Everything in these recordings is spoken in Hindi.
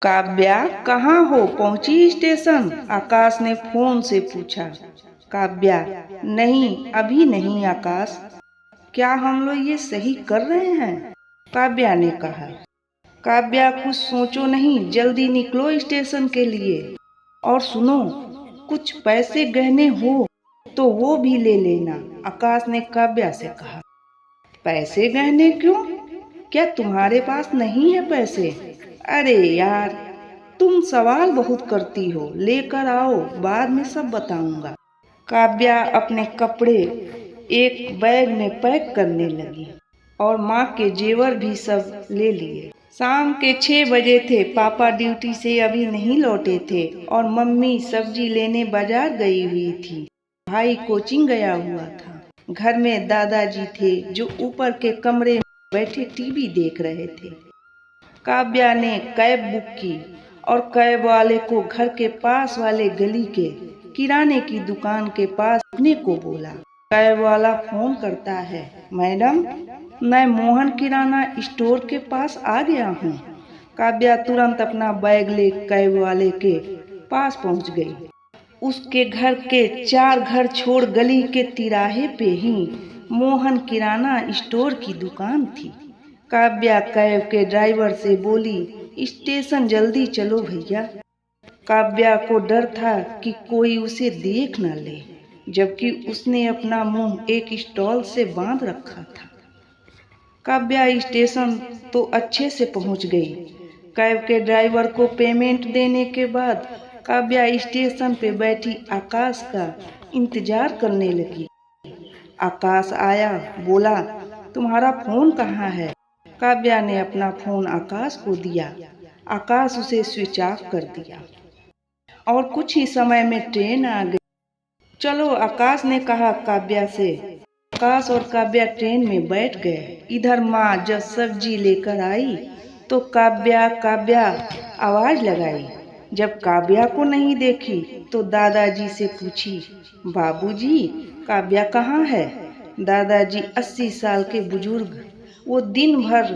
काव्या, कहाँ हो? पहुंची स्टेशन? आकाश ने फोन से पूछा। काव्या, नहीं अभी नहीं आकाश। क्या हम लोग ये सही कर रहे हैं? काव्या ने कहा। काव्या, कुछ सोचो नहीं, जल्दी निकलो स्टेशन के लिए। और सुनो, कुछ पैसे गहने हो तो वो भी ले लेना, आकाश ने काव्या से कहा। पैसे गहने क्यों? क्या तुम्हारे पास नहीं है पैसे? अरे यार, तुम सवाल बहुत करती हो, लेकर आओ, बाद में सब बताऊंगा। काव्या अपने कपड़े एक बैग में पैक करने लगी और माँ के जेवर भी सब ले लिए। शाम के 6 बजे थे। पापा ड्यूटी से अभी नहीं लौटे थे और मम्मी सब्जी लेने बाजार गई हुई थी। भाई कोचिंग गया हुआ था। घर में दादाजी थे जो ऊपर के कमरे में बैठे टीवी देख रहे थे। काव्या ने कैब बुक की और कैब वाले को घर के पास वाले गली के किराने की दुकान के पास रुकने को बोला। कैब वाला फोन करता है, मैडम, मैं मोहन किराना स्टोर के पास आ गया हूँ। काव्या तुरंत अपना बैग ले कैब वाले के पास पहुँच गई। उसके घर के 4 घर छोड़ गली के तिराहे पे ही मोहन किराना स्टोर की दुकान थी। काव्या कैब के ड्राइवर से बोली, स्टेशन जल्दी चलो भैया। काव्या को डर था कि कोई उसे देख न ले, जबकि उसने अपना मुंह एक स्टॉल से बांध रखा था। काव्या स्टेशन तो अच्छे से पहुंच गई। कैब के ड्राइवर को पेमेंट देने के बाद काव्या स्टेशन पे बैठी आकाश का इंतजार करने लगी। आकाश आया, बोला, तुम्हारा फोन कहाँ है? काव्या ने अपना फोन आकाश को दिया। आकाश उसे स्विच ऑफ कर दिया और कुछ ही समय में ट्रेन आ गई। चलो, आकाश ने कहा काव्या से। आकाश और काव्या ट्रेन में बैठ गए। इधर माँ जब सब्जी लेकर आई तो काव्या काव्या आवाज लगाई। जब काव्या को नहीं देखी तो दादाजी से पूछी, बाबूजी, काव्या कहाँ है? दादाजी 80 साल के बुजुर्ग, वो दिन भर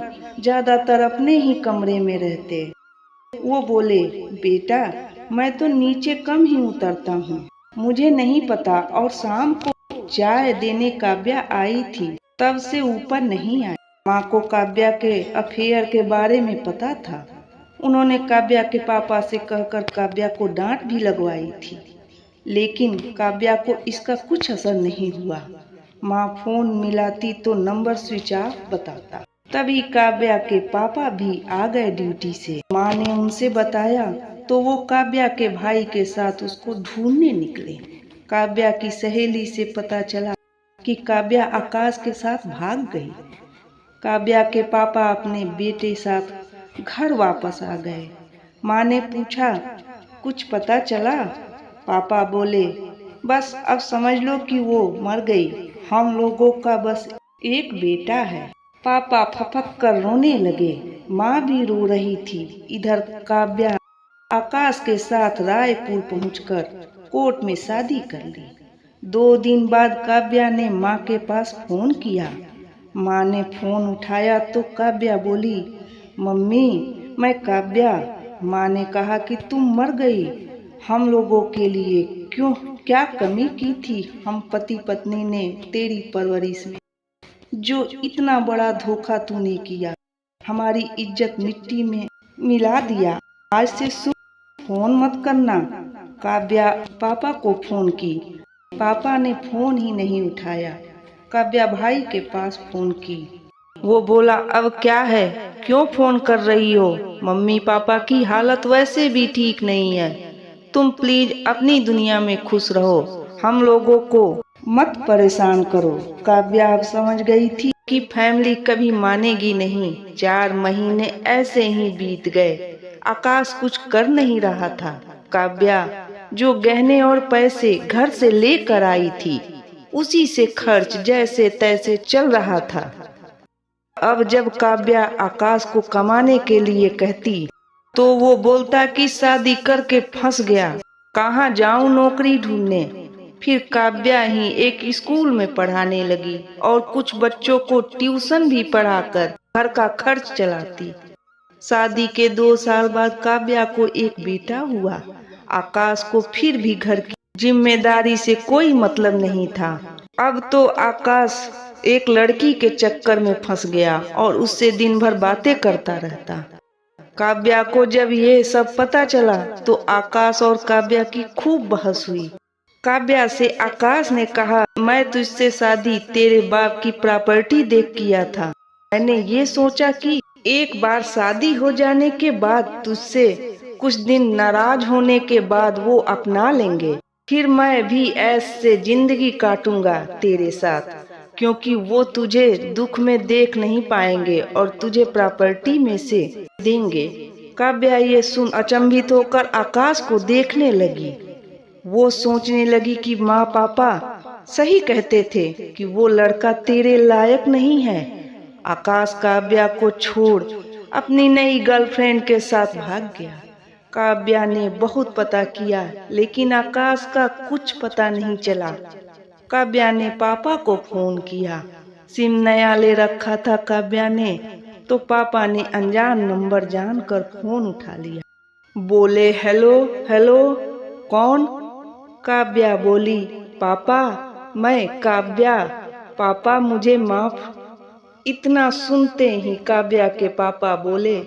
ज्यादातर अपने ही कमरे में रहते। वो बोले, बेटा, मैं तो नीचे कम ही उतरता हूँ, मुझे नहीं पता। और शाम को चाय देने काव्या आई थी, तब से ऊपर नहीं आई। माँ को काव्या के अफेयर के बारे में पता था। उन्होंने काव्या के पापा से कहकर काव्या को डांट भी लगवाई थी, लेकिन काव्या को इसका कुछ असर नहीं हुआ। माँ फोन मिलाती तो नंबर स्विच ऑफ बताता। तभी काव्या के पापा भी आ गए ड्यूटी से। माँ ने उनसे बताया तो वो काव्या के भाई के साथ उसको ढूंढने निकले। काव्या की सहेली से पता चला कि काव्या आकाश के साथ भाग गई। काव्या के पापा अपने बेटे साथ घर वापस आ गए। माँ ने पूछा, कुछ पता चला? पापा बोले, बस अब समझ लो कि वो मर गई। हम लोगों का बस एक बेटा है। पापा फपक कर रोने लगे। माँ भी रो रही थी। इधर काव्या आकाश के साथ रायपुर पहुंचकर कोर्ट में शादी कर ली। 2 दिन बाद काव्या ने माँ के पास फोन किया। माँ ने फोन उठाया तो काव्या बोली, मम्मी, मैं काव्या। माँ ने कहा कि तुम मर गई। हम लोगों के लिए क्या कमी की थी हम पति पत्नी ने तेरी परवरिश में? जो इतना बड़ा धोखा तूने किया, हमारी इज्जत मिट्टी में मिला दिया। आज से फोन मत करना। काव्या पापा को फोन की। पापा ने फोन ही नहीं उठाया। काव्या भाई के पास फोन की। वो बोला, अब क्या है, क्यों फोन कर रही हो? मम्मी पापा की हालत वैसे भी ठीक नहीं है। तुम प्लीज अपनी दुनिया में खुश रहो, हम लोगों को मत परेशान करो। काव्या अब समझ गई थी कि फैमिली कभी मानेगी नहीं। 4 महीने ऐसे ही बीत गए। आकाश कुछ कर नहीं रहा था। काव्या जो गहने और पैसे घर से लेकर आई थी, उसी से खर्च जैसे तैसे चल रहा था। अब जब काव्या आकाश को कमाने के लिए कहती तो वो बोलता कि शादी करके फंस गया, कहाँ जाऊं नौकरी ढूंढने। फिर काव्या ही एक स्कूल में पढ़ाने लगी और कुछ बच्चों को ट्यूशन भी पढ़ाकर घर का खर्च चलाती। शादी के 2 साल बाद काव्या को एक बेटा हुआ। आकाश को फिर भी घर की जिम्मेदारी से कोई मतलब नहीं था। अब तो आकाश एक लड़की के चक्कर में फंस गया और उससे दिन भर बातें करता रहता। काव्या को जब ये सब पता चला तो आकाश और काव्या की खूब बहस हुई। काव्या से आकाश ने कहा, मैं तुझसे शादी तेरे बाप की प्रॉपर्टी देख किया था। मैंने ये सोचा कि एक बार शादी हो जाने के बाद तुझसे कुछ दिन नाराज होने के बाद वो अपना लेंगे, फिर मैं भी ऐसे जिंदगी काटूंगा तेरे साथ, क्योंकि वो तुझे दुख में देख नहीं पाएंगे और तुझे प्रॉपर्टी में से देंगे। काव्या ये सुन अचंभित होकर आकाश को देखने लगी। वो सोचने लगी कि माँ पापा सही कहते थे कि वो लड़का तेरे लायक नहीं है। आकाश काव्या को छोड़ अपनी नई गर्लफ्रेंड के साथ भाग गया। काव्या ने बहुत पता किया लेकिन आकाश का कुछ पता नहीं चला। काव्या ने पापा को फोन किया। सिम नया ले रखा था काव्या ने, तो पापा ने अनजान नंबर जानकर फोन उठा लिया। बोले, हेलो हेलो, कौन? काव्या बोली, पापा मैं काव्या, पापा मुझे माफ। इतना सुनते ही काव्या के पापा बोले,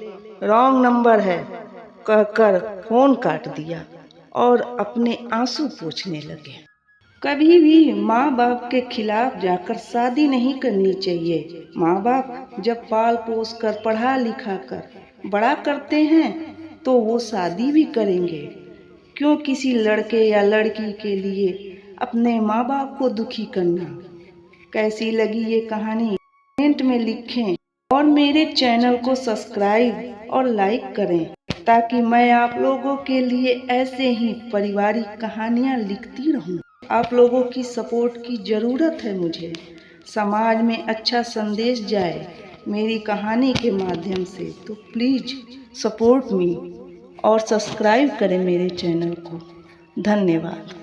रॉन्ग नंबर है, कहकर फोन काट दिया और अपने आंसू पोंछने लगे। कभी भी माँ बाप के खिलाफ जाकर शादी नहीं करनी चाहिए। माँ बाप जब पाल पोस कर पढ़ा लिखा कर बड़ा करते हैं तो वो शादी भी करेंगे। क्यों किसी लड़के या लड़की के लिए अपने माँ बाप को दुखी करना। कैसी लगी ये कहानी कमेंट में लिखें और मेरे चैनल को सब्सक्राइब और लाइक करें ताकि मैं आप लोगों के लिए ऐसे ही पारिवारिक कहानियाँ लिखती रहूं। आप लोगों की सपोर्ट की ज़रूरत है मुझे। समाज में अच्छा संदेश जाए मेरी कहानी के माध्यम से, तो प्लीज़ सपोर्ट मी और सब्सक्राइब करें मेरे चैनल को। धन्यवाद।